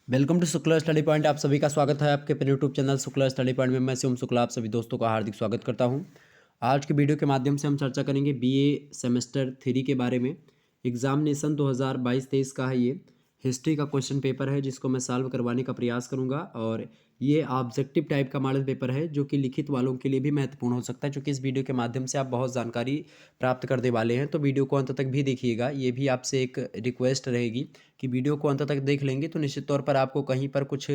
Welcome to Shukla study point. आप सभी का स्वागत है आपके अपने YouTube channel Shukla study point में। मैं शिवम शुक्ला आप सभी दोस्तों का हार्दिक स्वागत करता हूं। आज के वीडियो के माध्यम से हम चर्चा करेंगे बीए सेमेस्टर 3 के बारे में। एग्जामिनेशन 2022-23 का है ये। हिस्ट्री का क्वेश्चन पेपर है जिसको मैं सॉल्व करवाने का प्रयास करूंगा और ये ऑब्जेक्टिव टाइप का मॉडल पेपर है जो कि लिखित वालों के लिए भी महत्वपूर्ण हो सकता है, क्योंकि इस वीडियो के माध्यम से आप बहुत जानकारी प्राप्त करने वाले हैं। तो वीडियो को अंत तक भी देखिएगा। ये भी आपसे एक रिक्वेस्ट रहेगी कि वीडियो को अंत तक देख लेंगे तो निश्चित तौर पर आपको कहीं पर कुछ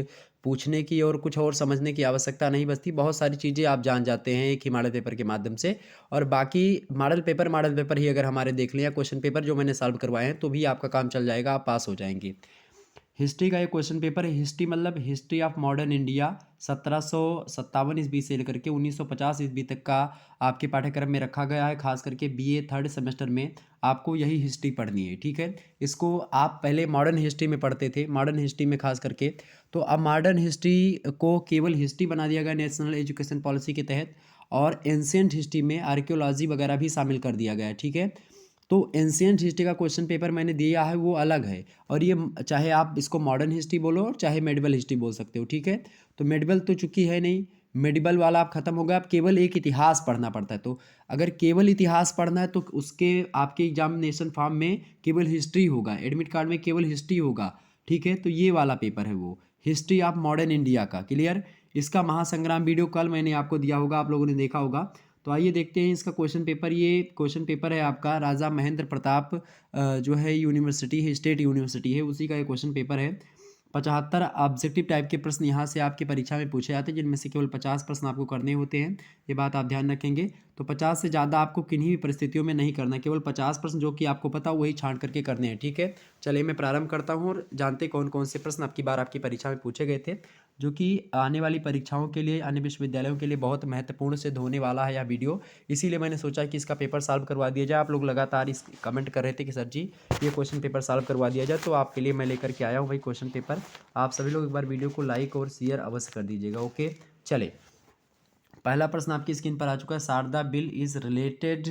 पूछने की और कुछ और समझने की आवश्यकता नहीं बचती। बहुत सारी चीज़ें आप जान जाते हैं एक ही मॉडल पेपर के माध्यम से। और बाकी मॉडल पेपर ही अगर हमारे देख लें या क्वेश्चन पेपर जो मैंने सॉल्व करवाए हैं तो भी आपका काम चल जाएगा, आप पास हो जाएंगे। हिस्ट्री का एक क्वेश्चन पेपर है। हिस्ट्री मतलब हिस्ट्री ऑफ मॉडर्न इंडिया 1757 ईस्वी से लेकर के 1950 ईस्वी तक का आपके पाठ्यक्रम में रखा गया है। खास करके बीए थर्ड सेमेस्टर में आपको यही हिस्ट्री पढ़नी है, ठीक है। इसको आप पहले मॉडर्न हिस्ट्री में पढ़ते थे, मॉडर्न हिस्ट्री में खास करके। तो अब मॉडर्न हिस्ट्री को केवल हिस्ट्री बना दिया गया नेशनल एजुकेशन पॉलिसी के तहत, और एंशियंट हिस्ट्री में आर्कियोलॉजी वगैरह भी शामिल कर दिया गया है, ठीक है। तो एंशियंट हिस्ट्री का क्वेश्चन पेपर मैंने दिया है वो अलग है। और ये चाहे आप इसको मॉडर्न हिस्ट्री बोलो और चाहे मेडिवल हिस्ट्री बोल सकते हो, ठीक है। तो मेडिवल तो चूंकि है नहीं, मेडिवल वाला आप खत्म हो गया। आप केवल एक इतिहास पढ़ना पड़ता है। तो अगर केवल इतिहास पढ़ना है तो उसके आपके एग्जामिनेशन फॉर्म में केवल हिस्ट्री होगा, एडमिट कार्ड में केवल हिस्ट्री होगा, ठीक है। तो ये वाला पेपर है वो हिस्ट्री ऑफ मॉडर्न इंडिया का। क्लियर। इसका महासंग्राम वीडियो कल मैंने आपको दिया होगा, आप लोगों ने देखा होगा। तो आइए देखते हैं इसका क्वेश्चन पेपर। ये क्वेश्चन पेपर है आपका राजा महेंद्र प्रताप जो है यूनिवर्सिटी है, स्टेट यूनिवर्सिटी है, उसी का ये क्वेश्चन पेपर है। 75 ऑब्जेक्टिव टाइप के प्रश्न यहाँ से आपकी परीक्षा में पूछे जाते हैं, जिनमें से केवल 50 प्रश्न आपको करने होते हैं। ये बात आप ध्यान रखेंगे। तो 50 से ज़्यादा आपको किन्हीं भी परिस्थितियों में नहीं करना, केवल 50 प्रश्न जो कि आपको पता वही छांट करके करने हैं, ठीक है। चलिए मैं प्रारंभ करता हूँ और जानते कौन कौन से प्रश्न आपकी बार आपकी परीक्षा में पूछे गए थे, जो कि आने वाली परीक्षाओं के लिए, अन्य विश्वविद्यालयों के लिए बहुत महत्वपूर्ण सिद्ध होने वाला है यह वीडियो। इसीलिए मैंने सोचा कि इसका पेपर सॉल्व करवा दिया जाए। आप लोग लगातार इस कमेंट कर रहे थे कि सर जी ये क्वेश्चन पेपर सॉल्व करवा दिया जाए, तो आपके लिए मैं लेकर के आया हूँ भाई क्वेश्चन पेपर। आप सभी लोग एक बार वीडियो को लाइक और शेयर अवश्य कर दीजिएगा, ओके। चले, पहला प्रश्न आपकी स्क्रीन पर आ चुका है। Sharda bill is related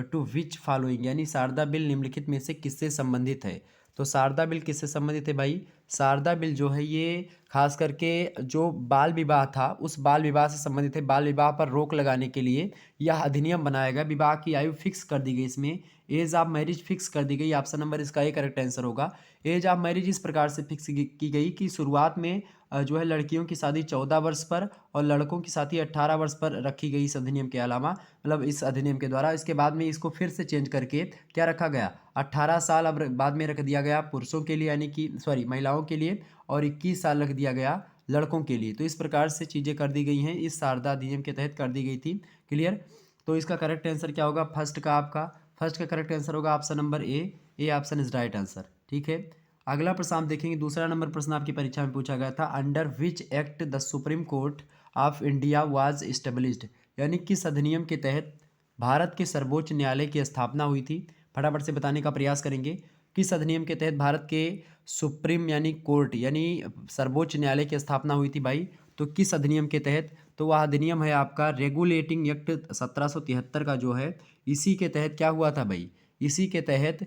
to which following, यानी शारदा बिल निम्नलिखित में से किससे संबंधित है। तो शारदा बिल किससे संबंधित है भाई। शारदा बिल जो है ये खास करके जो बाल विवाह था उस बाल विवाह से संबंधित है। बाल विवाह पर रोक लगाने के लिए यह अधिनियम बनाया गया। विवाह की आयु फिक्स कर दी गई, इसमें एज ऑफ मैरिज फिक्स कर दी गई। ऑप्शन नंबर इसका एक करेक्ट आंसर होगा। एज ऑफ मैरिज इस प्रकार से फिक्स की गई कि शुरुआत में जो है लड़कियों की शादी 14 वर्ष पर और लड़कों की शादी 18 वर्ष पर रखी गई इस अधिनियम के अलावा, मतलब इस अधिनियम के द्वारा। इसके बाद में इसको फिर से चेंज करके क्या रखा गया, 18 साल अब बाद में रख दिया गया पुरुषों के लिए, यानी कि सॉरी महिलाओं के लिए, और 21 साल रख दिया गया लड़कों के लिए। तो इस प्रकार से चीज़ें कर दी गई हैं, इस शारदा अधिनियम के तहत कर दी गई थी। क्लियर। तो इसका करेक्ट आंसर क्या होगा, फर्स्ट का आपका, फर्स्ट का करेक्ट आंसर होगा option number A option is right answer, ठीक है। अगला प्रश्न आप देखेंगे, दूसरा नंबर प्रश्न आपकी परीक्षा में पूछा गया था। Under which act the supreme court of India was established, यानी किस अधिनियम के तहत भारत के सर्वोच्च न्यायालय की स्थापना हुई थी। फटाफट से बताने का प्रयास करेंगे। किस अधिनियम के तहत भारत के सुप्रीम यानी कोर्ट यानी सर्वोच्च न्यायालय की स्थापना हुई थी भाई। तो किस अधिनियम के तहत, तो वह अधिनियम है आपका रेगुलेटिंग एक्ट 1773 का जो है, इसी के तहत क्या हुआ था भाई। इसी के तहत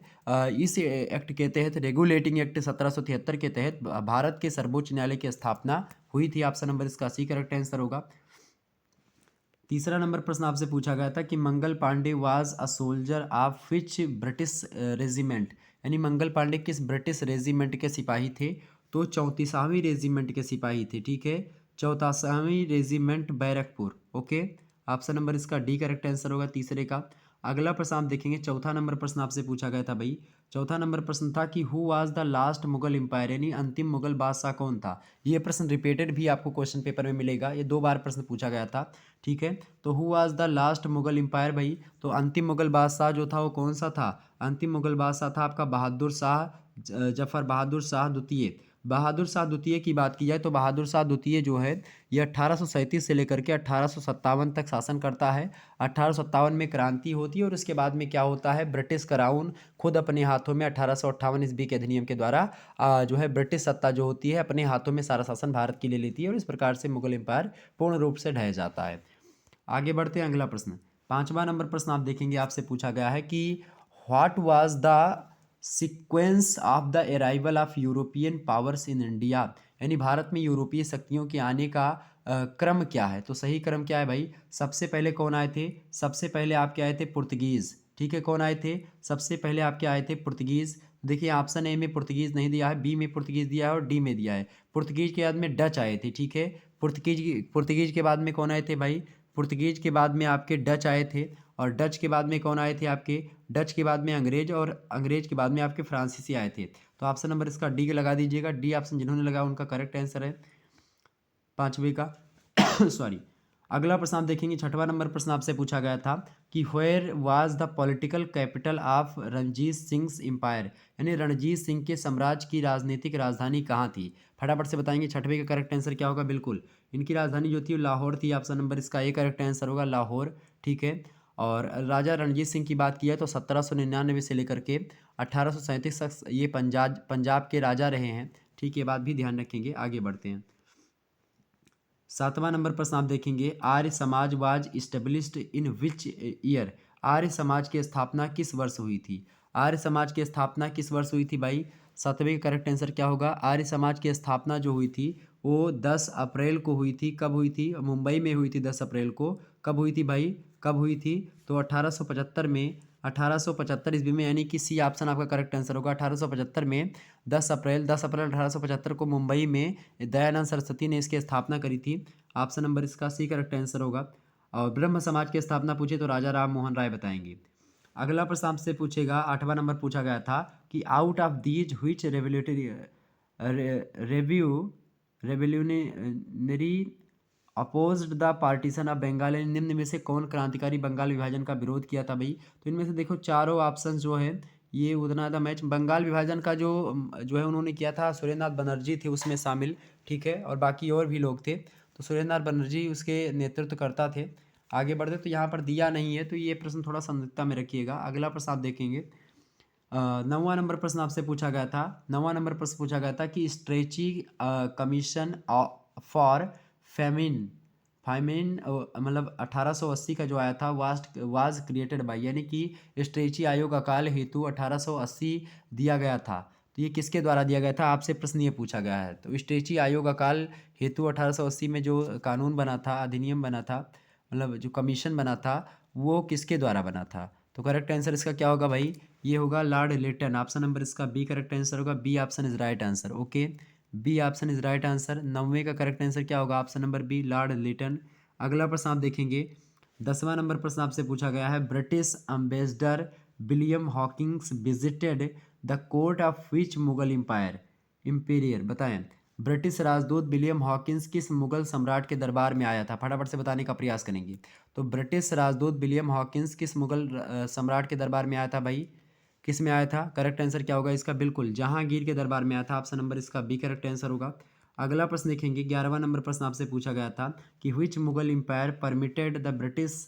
इस एक्ट के तहत, रेगुलेटिंग एक्ट 1773 के तहत भारत के सर्वोच्च न्यायालय की स्थापना हुई थी। ऑप्शन नंबर इसका सी करेक्ट आंसर होगा। तीसरा नंबर प्रश्न आपसे पूछा गया था कि Mangal Pandey was a soldier of which British regiment, यानी मंगल पांडे किस ब्रिटिश रेजिमेंट के सिपाही थे। तो 34वीं रेजिमेंट के सिपाही थे, ठीक है। 34वीं regiment Barrackpore, okay. Option number इसका डी करेक्ट आंसर होगा तीसरे का। अगला प्रश्न आप देखेंगे, चौथा नंबर प्रश्न आपसे पूछा गया था भाई। चौथा नंबर प्रश्न था कि who was the last Mughal empire, यानी अंतिम मुगल बादशाह कौन था। ये प्रश्न रिपीटेड भी आपको क्वेश्चन पेपर में मिलेगा, ये 2 बार प्रश्न पूछा गया था, ठीक है। तो who was the last Mughal empire भाई, तो अंतिम मुगल बादशाह जो था वो कौन सा था। अंतिम मुगल बादशाह था आपका बहादुर शाह, जफर बहादुर शाह द्वितीय। बहादुर शाह द्वितीय की बात की जाए तो बहादुर शाह द्वितीय जो है ये 1837 से लेकर के 1857 तक शासन करता है। 1857 में क्रांति होती है और उसके बाद में क्या होता है, ब्रिटिश क्राउन खुद अपने हाथों में 1858 ईस्वी के अधिनियम के द्वारा जो है ब्रिटिश सत्ता जो होती है अपने हाथों में सारा शासन भारत की ले लेती है, और इस प्रकार से मुगल एम्पायर पूर्ण रूप से ढह जाता है। आगे बढ़ते हैं, अगला प्रश्न, पांचवा नंबर प्रश्न आप देखेंगे, आपसे पूछा गया है कि what was the sequence of the arrival of European powers in India, यानी भारत में यूरोपीय शक्तियों के आने का क्रम क्या है? तो सही क्रम क्या है भाई? सबसे पहले कौन आए थे? सबसे पहले आपके आए थे पुर्तगीज़। ठीक है, कौन आए थे? सबसे पहले आपके आए थे पुर्तगीज़। देखिए ऑप्शन ए में पुर्तगीज़ नहीं दिया है, बी में पुर्तगीज़ दिया है और डी में दिया है। पुर्तगीज़ के बाद में डच आए थे। ठीक है, पुर्तगीज़ के बाद में कौन आए थे भाई? पुर्तगीज़ के बाद में आपके डच आए थे और डच के बाद में कौन आए थे आपके? डच के बाद में अंग्रेज और अंग्रेज के बाद में आपके फ्रांसीसी आए थे। तो ऑप्शन नंबर इसका डी लगा दीजिएगा। डी ऑप्शन जिन्होंने लगाया उनका करेक्ट आंसर है पाँचवें का। सॉरी। अगला प्रश्न आप देखेंगे, छठवां नंबर प्रश्न आपसे पूछा गया था कि where was the political capital of Ranjit Singh empire, यानी रणजीत सिंह के साम्राज्य की राजनीतिक राजधानी कहाँ थी? फटाफट से बताएंगे छठवें का करेक्ट आंसर क्या होगा। बिल्कुल इनकी राजधानी जो थी लाहौर थी। ऑप्शन नंबर इसका ए करेक्ट आंसर होगा, लाहौर। ठीक है, और राजा रणजीत सिंह की बात की है तो 1799 से लेकर के 1837 तक ये पंजाब के राजा रहे हैं। ठीक है, बात भी ध्यान रखेंगे। आगे बढ़ते हैं। सातवां नंबर प्रश्न आप देखेंगे, Arya Samaj was established in which year, Arya Samaj की स्थापना किस वर्ष हुई थी? आर्य समाज की स्थापना किस वर्ष हुई थी भाई? सातवें का करेक्ट आंसर क्या होगा? आर्य समाज की स्थापना जो हुई थी वो 10 अप्रैल को हुई थी। कब हुई थी? मुंबई में हुई थी 10 अप्रैल को। कब हुई थी भाई? कब हुई थी? तो 1875 में, 1875 ईस्वी में, यानी कि सी ऑप्शन आपका करेक्ट आंसर होगा। 1875 में 10 अप्रैल 1875 को मुंबई में दयानंद सरस्वती ने इसकी स्थापना करी थी। ऑप्शन नंबर इसका सी करेक्ट आंसर होगा। और ब्रह्म समाज की स्थापना पूछे तो राजा राम मोहन राय बताएंगे। अगला प्रश्न आपसे पूछेगा, आठवां नंबर पूछा गया था कि out of these which revolutionary opposed the partition of Bengal, निम्न में से कौन क्रांतिकारी बंगाल विभाजन का विरोध किया था भाई? तो इनमें से देखो चारों ऑप्शन जो है ये उतना था मैच। बंगाल विभाजन का जो है उन्होंने किया था, सुरेंद्रनाथ बनर्जी थे उसमें शामिल। ठीक है, और बाकी और भी लोग थे, तो सुरेंद्रनाथ बनर्जी उसके नेतृत्वकर्ता थे। आगे बढ़ते तो यहाँ पर दिया नहीं है, तो ये प्रश्न थोड़ा संदिग्धता में रखिएगा। अगला प्रश्न आप देखेंगे, नौवां नंबर प्रश्न आपसे पूछा गया था। नौवां नंबर प्रश्न पूछा गया था कि स्ट्रेची कमीशन फॉर फेमिन फाइमिन मतलब 1880 का जो आया था वाज क्रिएटेड बाय, यानी कि स्ट्रेची आयोग अकाल हेतु 1880 दिया गया था। तो ये किसके द्वारा दिया गया था? आपसे प्रश्न ये पूछा गया है। तो स्ट्रेची आयोग अकाल हेतु 1880 में जो कानून बना था, अधिनियम बना था, मतलब जो कमीशन बना था, वो किसके द्वारा बना था? तो करेक्ट आंसर इसका क्या होगा भाई? ये होगा लॉर्ड लिटन। ऑप्शन नंबर इसका बी करेक्ट आंसर होगा। B option is right answer. Okay, B option is right answer. 9वें का करेक्ट आंसर क्या होगा? Option number B, lord Lytton. अगला प्रश्न आप देखेंगे, 10वां नंबर प्रश्न आपसे पूछा गया है, British ambassador William Hawkins visited the court of which Mughal emperor, बताएं। ब्रिटिश राजदूत विलियम हॉकिंस किस मुगल सम्राट के दरबार में आया था? फटाफट से बताने का प्रयास करेंगे। तो ब्रिटिश राजदूत विलियम हॉकिंस किस मुगल सम्राट के दरबार में आया था भाई? किस में आया था? करेक्ट आंसर क्या होगा इसका? बिल्कुल जहांगीर के दरबार में आया था। ऑप्शन नंबर इसका बी करेक्ट आंसर होगा। अगला प्रश्न देखेंगे, 11वां नंबर प्रश्न आपसे पूछा गया था कि which Mughal empire permitted the British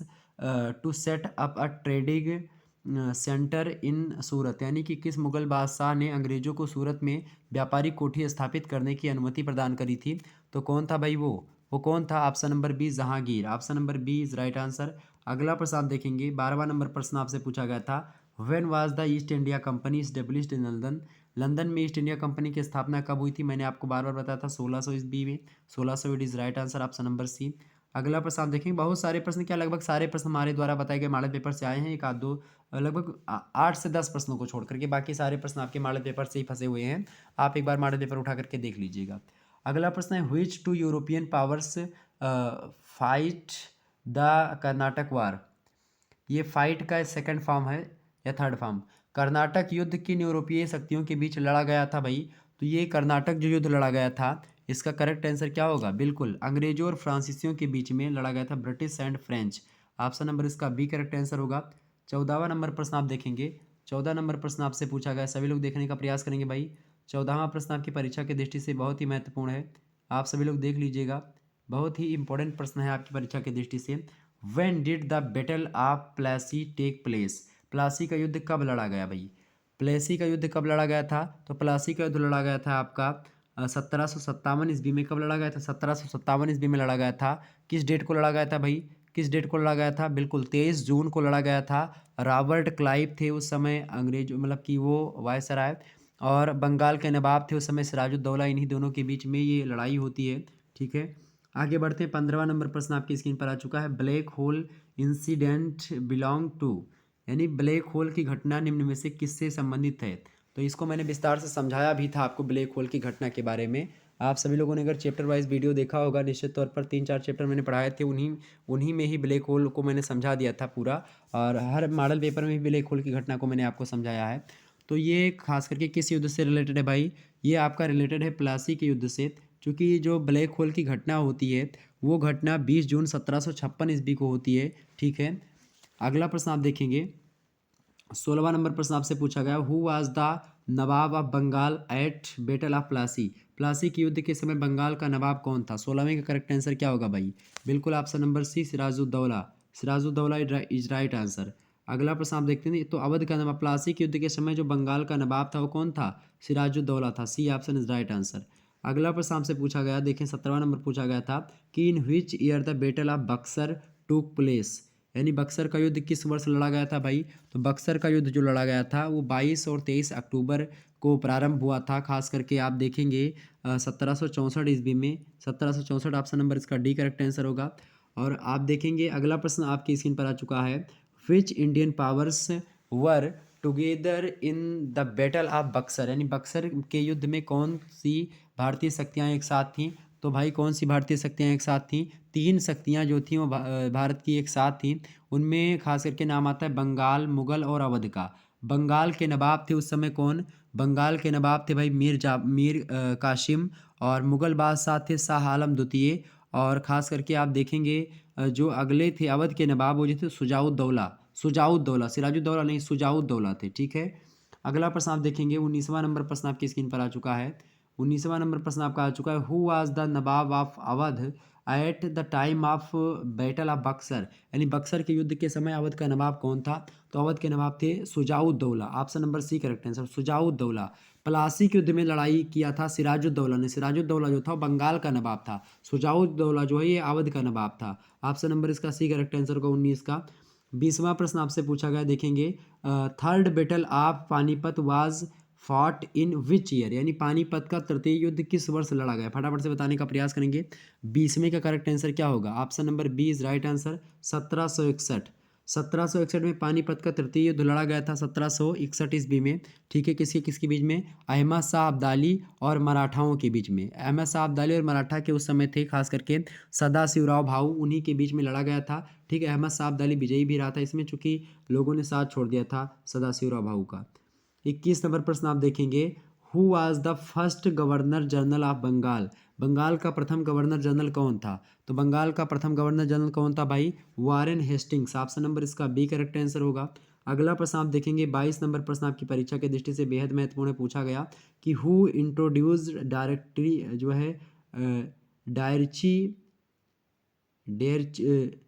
to set up a trading centre in Surat, यानी कि किस मुगल बादशाह ने अंग्रेजों को सूरत में व्यापारिक कोठी स्थापित करने की अनुमति प्रदान करी थी? तो कौन था भाई वो कौन था? Option number B, Jahangir. Option number B is right answer. अगला प्रश्न आप देखेंगे, 12वां नंबर प्रश्न आपसे पूछा गया था, when was the east India company established in London, London में ईस्ट इंडिया कंपनी की स्थापना कब हुई थी? मैंने आपको बार बार बताया था 1600 ईस्वी में। 1600 it is right answer, option number C. अगला प्रश्न आप देखेंगे, बहुत सारे प्रश्न, क्या लगभग सारे प्रश्न हमारे द्वारा बताए गए मॉडल पेपर से आए हैं। एक आध दो लगभग 8 से 10 प्रश्नों को छोड़ करके बाकी सारे प्रश्न आपके मॉडल पेपर से ही फंसे हुए हैं। आप एक बार मॉडल पेपर उठा करके देख लीजिएगा। अगला प्रश्न है, which two European powers fight the Carnatic war, ये फाइट का सेकंड फॉर्म है या थर्ड फॉर्म? कर्नाटक युद्ध किन यूरोपीय शक्तियों के बीच लड़ा गया था भाई? तो ये कर्नाटक जो युद्ध लड़ा गया था, इसका करेक्ट आंसर क्या होगा? बिल्कुल अंग्रेजों और फ्रांसीसियों के बीच में लड़ा गया था, British and French. Option number इसका बी करेक्ट आंसर होगा। 14वां नंबर प्रश्न आप देखेंगे, 14 नंबर प्रश्न आपसे पूछा गया, सभी लोग देखने का प्रयास करेंगे भाई। 14वां प्रश्न आपकी परीक्षा की दृष्टि से बहुत ही महत्वपूर्ण है, आप सभी लोग देख लीजिएगा। बहुत ही इंपॉर्टेंट प्रश्न है आपकी परीक्षा की दृष्टि से। When did the battle of Plassey take place, Plassey का युद्ध कब लड़ा गया भाई? प्लेसी का युद्ध कब लड़ा गया था? तो प्लासी का युद्ध लड़ा गया था आपका 1757 ईस्वी में। कब लड़ा गया था? 1757 ईस्वी में लड़ा गया था। किस डेट को लड़ा गया था भाई? किस डेट को लड़ा गया था? बिल्कुल 23 जून को लड़ा गया था। रॉबर्ट क्लाइव थे उस समय अंग्रेज, मतलब कि वो वायसराय, और बंगाल के नवाब थे उस समय सिराजुद्दौला, इन्हीं दोनों के बीच में ये लड़ाई होती है। ठीक है, आगे बढ़ते हैं। 15वां नंबर प्रश्न आपकी स्क्रीन पर आ चुका है। Black hole incident belong to, यानी ब्लैक होल की घटना निम्न में से किससे संबंधित है? तो इसको मैंने विस्तार से समझाया भी था आपको ब्लैक होल की घटना के बारे में। आप सभी लोगों ने अगर चैप्टर वाइज वीडियो देखा होगा, निश्चित तौर पर 3-4 चैप्टर मैंने पढ़ाए थे, उन्हीं उन्हीं में ही ब्लैक होल को मैंने समझा दिया था पूरा, और हर मॉडल पेपर में भी ब्लैक होल की घटना को मैंने आपको समझाया है। तो ये खास करके किस युद्ध से रिलेटेड है भाई? ये आपका रिलेटेड है प्लासी के युद्ध से, क्योंकि जो ब्लैक होल की घटना होती है वो घटना 20 जून 1756 ईस्वी को होती है। ठीक है, अगला प्रश्न आप देखेंगे। 16वां नंबर प्रश्न आपसे पूछा गया, who was the nawab of Bengal at battle of Plassey? Plassey के युद्ध के समय बंगाल का नवाब कौन था? 16वें का करेक्ट आंसर क्या होगा भाई? बिल्कुल option number C, Sirajuddaula. Sirajuddaula is right answer. अगला प्रश्न आप देखते हैं, तो अवध का नवाब, प्लासी के युद्ध के समय जो बंगाल का नवाब था वो कौन था? सिराजुद्दौला था। C option is right answer. अगला प्रश्न आपसे पूछा गया, देखें 17वां नंबर पूछा गया था कि in which year the battle of Buxar took place? यानी बक्सर का युद्ध किस वर्ष लड़ा गया था भाई? तो बक्सर का युद्ध जो लड़ा गया था वो 22 और 23 अक्टूबर को प्रारंभ हुआ था। खास करके आप देखेंगे 1764 ईस्वी में, 1764 ऑप्शन नंबर इसका डी करेक्ट आंसर होगा। और आप देखेंगे अगला प्रश्न आपकी स्क्रीन पर आ चुका है, which Indian powers were together in the battle of Buxar? यानी बक्सर के युद्ध में कौन सी भारतीय शक्तियाँ एक साथ थीं? तो भाई कौन सी भारतीय शक्तियाँ एक साथ थीं? 3 शक्तियाँ जो थीं वो भारत की एक साथ थीं। उनमें खास करके नाम आता है बंगाल, मुगल और अवध का। बंगाल के नवाब थे उस समय कौन? बंगाल के नवाब थे भाई मीर कासिम, और मुगल बादशाह थे शाह आलम द्वितीय। और ख़ास करके आप देखेंगे जो अगले थे अवध के नवाब वो जो थे शुजाउद्दौला, शुजाउद्दौला, सिराजुद्दौला नहीं, शुजाउद्दौला थे। ठीक है, अगला प्रश्न आप देखेंगे। 19वां नंबर प्रश्न आपकी स्क्रीन पर आ चुका है। 19वां नंबर प्रश्न आपका आ चुका है, who was the nawab of Awadh at the time of battle of Buxar? यानी बक्सर के युद्ध के समय अवध का नवाब कौन था? तो अवध के नवाब थे Shujauddaula. Option number C correct answer, Shujauddaula. Plassey के युद्ध में लड़ाई किया था सिराजुद्दौला ने। सिराजुद्दौला जो था वो बंगाल का नवाब था। शुजाउद्दौला जो है ये अवध का नवाब था। ऑप्शन नंबर इसका सी करेक्ट आंसर होगा 19 का। 20वां प्रश्न आपसे पूछा गया, देखेंगे third battle of Panipat was fought in which year? यानी पानीपत का तृतीय युद्ध किस वर्ष लड़ा गया? फटाफट से बताने का प्रयास करेंगे। 20वें का करेक्ट आंसर क्या होगा? Option number B is right answer, 1761। 1761 में पानीपत का तृतीय युद्ध लड़ा गया था, 1761 ईस्वी में। ठीक है, किसके किसके बीच में? अहमद शाह अब्दाली और मराठाओं के बीच में। अहमद शाह अब्दाली और मराठा के उस समय थे खास करके सदाशिवराव भाऊ, उन्हीं के बीच में लड़ा गया था। ठीक है, अहमद शाह अब्दाली विजयी भी रहा था इसमें, चूंकि लोगों ने साथ छोड़ दिया था सदाशिवराव भाऊ का। 21 नंबर प्रश्न आप देखेंगे, who was the first governor general of Bengal? Bengal का प्रथम गवर्नर जनरल कौन था? तो बंगाल का प्रथम गवर्नर जनरल कौन था भाई? Warren Hastings. ऑप्शन नंबर इसका बी करेक्ट आंसर होगा। अगला प्रश्न आप देखेंगे, 22 नंबर प्रश्न आपकी परीक्षा की दृष्टि से बेहद महत्वपूर्ण पूछा गया कि हु इंट्रोड्यूस्ड डायरेक्टरी जो है डायरची डेरची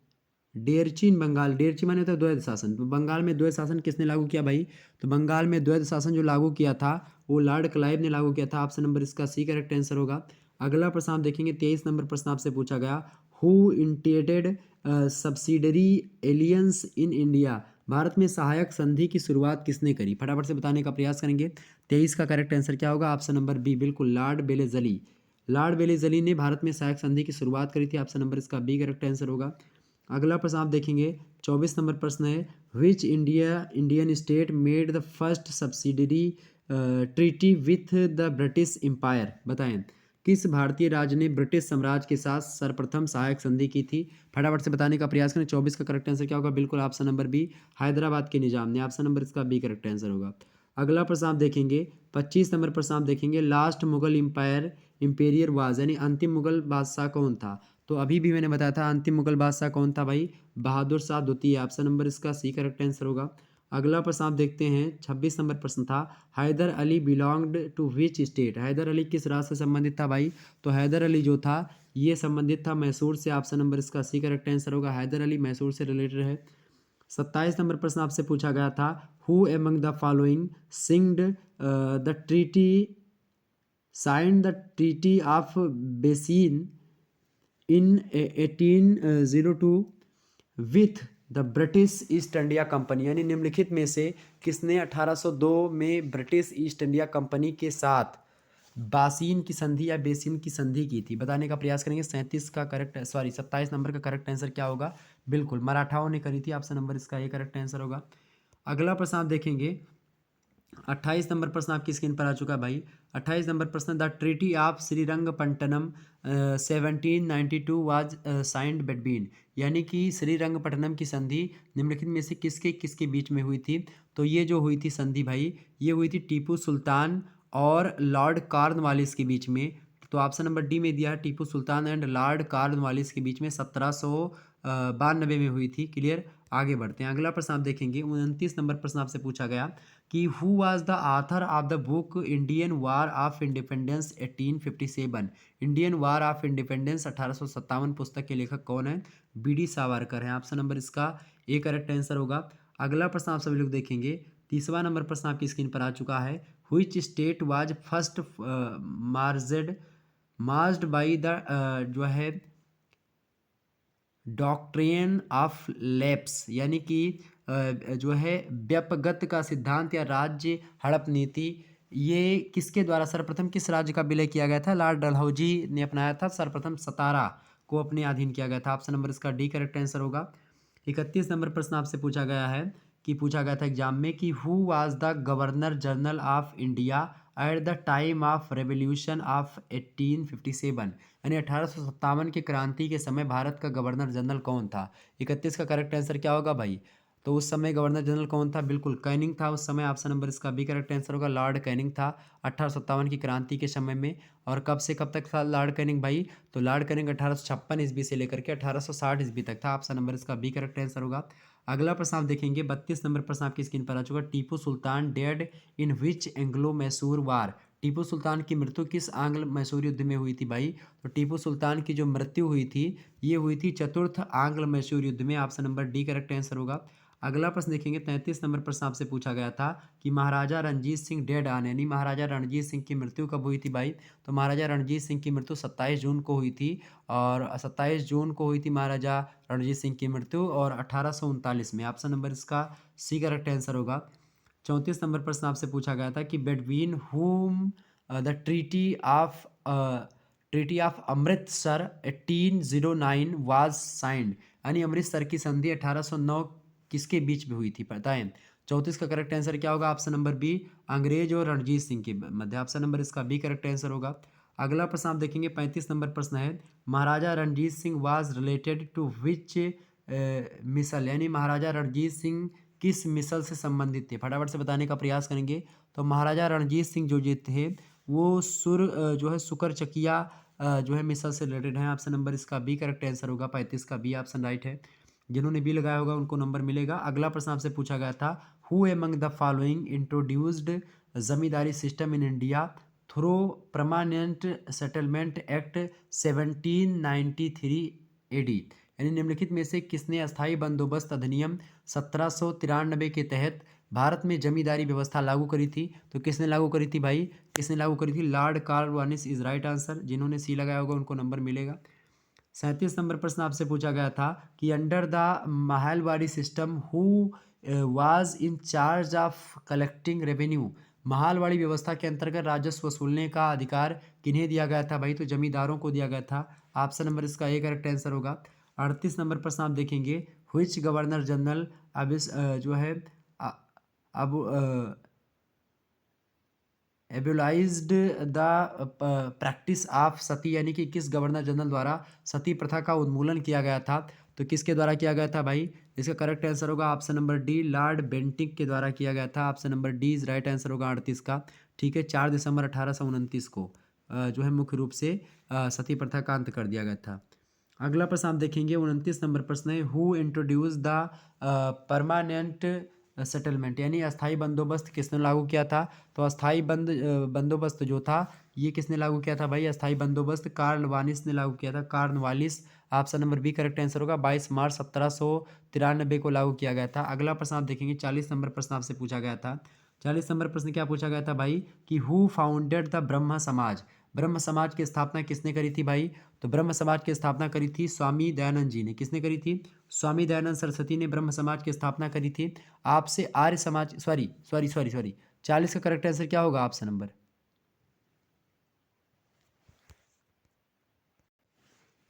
डेरची इन बंगाल। डेरची माने होता है द्वैध शासन। तो बंगाल में द्वैध शासन किसने लागू किया भाई? तो बंगाल में द्वैध शासन जो लागू किया था वो लॉर्ड क्लाइव ने लागू किया था। ऑप्शन नंबर इसका सी करेक्ट आंसर होगा। अगला प्रश्न आप देखेंगे, 23 नंबर प्रश्न आपसे पूछा गया, who initiated subsidiary alliance in India? Bharat में सहायक संधि की शुरुआत किसने करी? फटाफट से बताने का प्रयास करेंगे। 23 का करेक्ट आंसर क्या होगा? ऑप्शन नंबर बी, बिल्कुल लॉर्ड बेलेजली। लॉर्ड बेलेजली ने भारत में सहायक संधि की शुरुआत करी थी। ऑप्शन नंबर इसका बी करेक्ट आंसर होगा। अगला प्रश्न आप देखेंगे, 24 नंबर प्रश्न है, which Indian state made the first subsidiary treaty with the British empire? बताएं, किस भारतीय राज्य ने ब्रिटिश साम्राज्य के साथ सर्वप्रथम सहायक संधि की थी? फटाफट से बताने का प्रयास करें। 24 का करेक्ट आंसर क्या होगा? बिल्कुल ऑप्शन नंबर बी, हैदराबाद के निजाम ने। ऑप्शन नंबर इसका बी करेक्ट आंसर होगा। अगला प्रश्न आप देखेंगे, 25 नंबर प्रश्न आप देखेंगे, लास्ट मुगल इंपेरियर वाज, यानी अंतिम मुगल बादशाह कौन था? तो अभी भी मैंने बताया था अंतिम मुगल बादशाह कौन था भाई? बहादुर शाह द्वितीय। ऑप्शन नंबर इसका सी करेक्ट आंसर होगा। अगला प्रश्न आप देखते हैं, 26 नंबर प्रश्न था, Haider Ali belonged to which state? Haider Ali किस राज्य से संबंधित था भाई? तो हैदर अली जो था ये संबंधित था मैसूर से। ऑप्शन नंबर इसका सी करेक्ट आंसर होगा। हैदर अली मैसूर से रिलेटेड है। 27 नंबर प्रश्न आपसे पूछा गया था, who among the following signed the treaty signed the treaty of Bassein in 1802 with the British East India company, यानी निम्नलिखित में से किसने 1802 में ब्रिटिश ईस्ट इंडिया कंपनी के साथ बासीन की संधि या बेसिन की संधि की थी? बताने का प्रयास करेंगे। 37 का करेक्ट, सॉरी 27 नंबर का करेक्ट आंसर क्या होगा? बिल्कुल मराठाओं ने करी थी। ऑप्शन नंबर इसका ये करेक्ट आंसर होगा। अगला प्रश्न आप देखेंगे, 28 नंबर प्रश्न आपकी स्क्रीन पर आ चुका है भाई। 28 नंबर प्रश्न, the treaty of Srirangapatnam 1792 was signed between, यानी कि श्रीरंगपट्टनम की संधि निम्नलिखित में से किसके किसके बीच में हुई थी? तो ये जो हुई थी संधि भाई, ये हुई थी टीपू सुल्तान और लॉर्ड कॉर्नवालिस के बीच में। तो ऑप्शन नंबर डी में दिया है, Tipu sultan and Lord Cornwallis के बीच में 1792 में हुई थी। क्लियर। आगे बढ़ते हैं। अगला प्रश्न आप देखेंगे, 29 नंबर प्रश्न आपसे पूछा गया कि who was the author of the book Indian war of independence 1857। Indian war of independence 1857 पुस्तक के लेखक कौन है? बी.डी. सावरकर हैं। ऑप्शन नंबर इसका ए करेक्ट आंसर होगा। अगला प्रश्न आप सभी लोग देखेंगे, 30वां नंबर प्रश्न आपकी स्क्रीन पर आ चुका है। Which state was first marched by the जो है डॉक्ट्रिन ऑफ लैप्स, यानी कि जो है व्यपगत का सिद्धांत या राज्य हड़प नीति, ये किसके द्वारा सर्वप्रथम किस राज्य का विलय किया गया था? लॉर्ड डलहौजी ने अपनाया था। सर्वप्रथम सतारा को अपने अधीन किया गया था। ऑप्शन नंबर इसका डी करेक्ट आंसर होगा। 31 नंबर प्रश्न आपसे पूछा गया है कि पूछा गया था एग्जाम में कि who was the governor general of India at the time of revolution of 1857, यानी 1857 की क्रांति के समय भारत का गवर्नर जनरल कौन था? 31 का करेक्ट आंसर क्या होगा भाई? तो उस समय गवर्नर जनरल कौन था? बिल्कुल कैनिंग था उस समय। ऑप्शन नंबर इसका बी करेक्ट आंसर होगा। लॉर्ड कैनिंग था 1857 की क्रांति के समय में। और कब से कब तक था लॉर्ड कैनिंग भाई? तो लॉर्ड कैनिंग 1856 ईस्वी से लेकर के 1860 ईस्वी तक था। ऑप्शन नंबर इसका बी करेक्ट आंसर होगा। अगला प्रश्न आप देखेंगे, 32 नंबर प्रश्न आपकी स्क्रीन पर आ चुका। टीपू सुल्तान डेड इन विच एंग्लो मैसूर वार, टीपू सुल्तान की मृत्यु किस आंग्ल मैसूर युद्ध में हुई थी भाई? तो टीपू सुल्तान की जो मृत्यु हुई थी, ये हुई थी चतुर्थ आंग्ल मैसूर युद्ध में। Option number D correct answer होगा। अगला प्रश्न देखेंगे, 33 नंबर प्रश्न आपसे पूछा गया था कि महाराजा रणजीत सिंह डेड ऑन, यानी महाराजा रणजीत सिंह की मृत्यु कब हुई थी भाई? तो महाराजा रणजीत सिंह की मृत्यु 27 जून को हुई थी। और 27 जून को हुई थी महाराजा रणजीत सिंह की मृत्यु, और 1839 में। ऑप्शन नंबर इसका सी करेक्ट आंसर होगा। 34 नंबर प्रश्न आपसे पूछा गया था कि between whom the treaty of Amritsar 1809 was signed, यानी अमृतसर की संधि 1809 किसके बीच में हुई थी बताएं? 34 का करेक्ट आंसर क्या होगा? ऑप्शन नंबर बी, अंग्रेज और रणजीत सिंह के मध्य। ऑप्शन नंबर इसका बी करेक्ट आंसर होगा। अगला प्रश्न आप देखेंगे, 35 नंबर प्रश्न है, Maharaja Ranjit Singh was related to which misl, यानी महाराजा रणजीत सिंह किस मिसल से संबंधित थे? फटाफट से बताने का प्रयास करेंगे। तो महाराजा रणजीत सिंह जो थे वो जो है शुक्र चकिया जो है मिसल से रिलेटेड है। ऑप्शन नंबर इसका बी करेक्ट आंसर होगा। 35 का बी ऑप्शन राइट है। जिन्होंने बी लगाया होगा उनको नंबर मिलेगा। अगला प्रश्न आपसे पूछा गया था, who among the following introduced zamindari system in India through permanent settlement act 1793 AD, यानी निम्नलिखित में से किसने अस्थायी बंदोबस्त अधिनियम 1793 के तहत भारत में जमींदारी व्यवस्था लागू करी थी? तो किसने लागू करी थी भाई? किसने लागू करी थी? Lord Cornwallis is right answer. जिन्होंने सी लगाया होगा उनको नंबर मिलेगा। 37 नंबर प्रश्न आपसे पूछा गया था कि under the Mahalwari system who was in charge of collecting revenue, Mahalwari व्यवस्था के अंतर्गत राजस्व वसूलने का अधिकार किन्हें दिया गया था भाई? तो जमींदारों को दिया गया था। ऑप्शन नंबर इसका ए करेक्ट आंसर होगा। 38 नंबर प्रश्न आप देखेंगे, व्हिच गवर्नर जनरल अब इस जो है अब एबुलाइज्ड द प्रैक्टिस ऑफ सती, यानी कि किस गवर्नर जनरल द्वारा सती प्रथा का उन्मूलन किया गया था? तो किसके द्वारा किया गया था भाई? इसका करेक्ट आंसर होगा option number D, Lord Bentinck के द्वारा किया गया था। Option number D is right answer होगा 38 का। ठीक है, 4 दिसंबर 1829 को जो है मुख्य रूप से सती प्रथा का अंत कर दिया गया था। अगला प्रश्न आप देखेंगे, 29 नंबर प्रश्न है, who introduce the permanent settlement, यानी अस्थाई बंदोबस्त किसने लागू किया था? तो अस्थाई बंदोबस्त जो था ये किसने लागू किया था भाई? अस्थाई बंदोबस्त कॉर्नवालिस ने लागू किया था। Cornwallis. Option number B correct answer होगा। 22 मार्च 1793 को लागू किया गया था। अगला प्रश्न आप देखेंगे, 40 नंबर प्रश्न आपसे पूछा गया था। 40 नंबर प्रश्न क्या पूछा गया था भाई कि हु फाउंडेड द ब्रह्म समाज, ब्रह्म समाज की स्थापना किसने करी थी भाई? तो ब्रह्म समाज की स्थापना करी थी स्वामी दयानंद जी ने। किसने करी थी? स्वामी दयानंद सरस्वती ने ब्रह्म समाज की स्थापना करी थी? आपसे Arya Samaj, sorry sorry sorry sorry, 40 का करेक्ट आंसर क्या होगा ऑप्शन नंबर?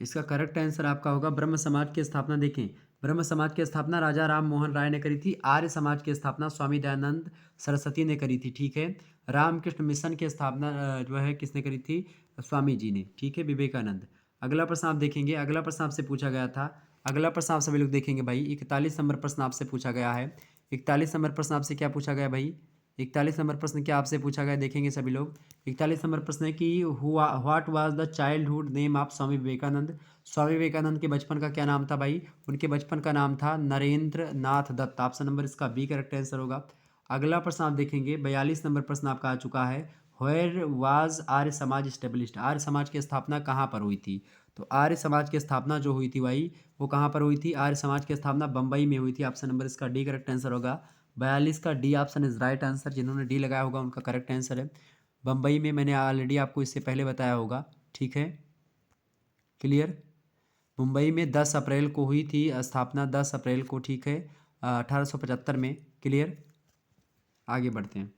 इसका करेक्ट आंसर आपका होगा ब्रह्म समाज की स्थापना। देखें, ब्रह्म समाज की स्थापना राजा राम मोहन राय ने करी थी। आर्य समाज की स्थापना स्वामी दयानंद सरस्वती ने करी थी, ठीक है। रामकृष्ण मिशन की स्थापना जो है किसने करी थी? स्वामी जी ने, ठीक है, विवेकानंद। अगला प्रश्न आप देखेंगे, अगला प्रश्न आपसे पूछा गया था, अगला प्रश्न आप सभी लोग देखेंगे भाई, 41 नंबर प्रश्न आपसे पूछा गया है। 41 नंबर प्रश्न आपसे क्या पूछा गया भाई? 41 नंबर प्रश्न क्या आपसे पूछा गया, देखेंगे सभी लोग। 41 नंबर प्रश्न है कि what was the childhood name of Swami Vivekananda? Swami Vivekananda के बचपन का क्या नाम था भाई? उनके बचपन का नाम था नरेंद्र नाथ दत्त। ऑप्शन नंबर इसका बी करेक्ट आंसर होगा। अगला प्रश्न आप देखेंगे, 42 नंबर प्रश्न आपका आ चुका है। Where was Arya Samaj established? आर्य समाज की स्थापना कहाँ पर हुई थी? तो आर्य समाज की स्थापना जो हुई थी भाई, वो कहाँ पर हुई थी? आर्य समाज की स्थापना बम्बई में हुई थी। ऑप्शन नंबर इसका डी करेक्ट आंसर होगा। 42 का D option is right answer. जिन्होंने डी लगाया होगा उनका करेक्ट आंसर है बम्बई में। मैंने ऑलरेडी आपको इससे पहले बताया होगा, ठीक है, क्लियर। मुंबई में 10 अप्रैल को हुई थी स्थापना, 10 अप्रैल को, ठीक है, 1875 में, क्लियर। आगे बढ़ते हैं।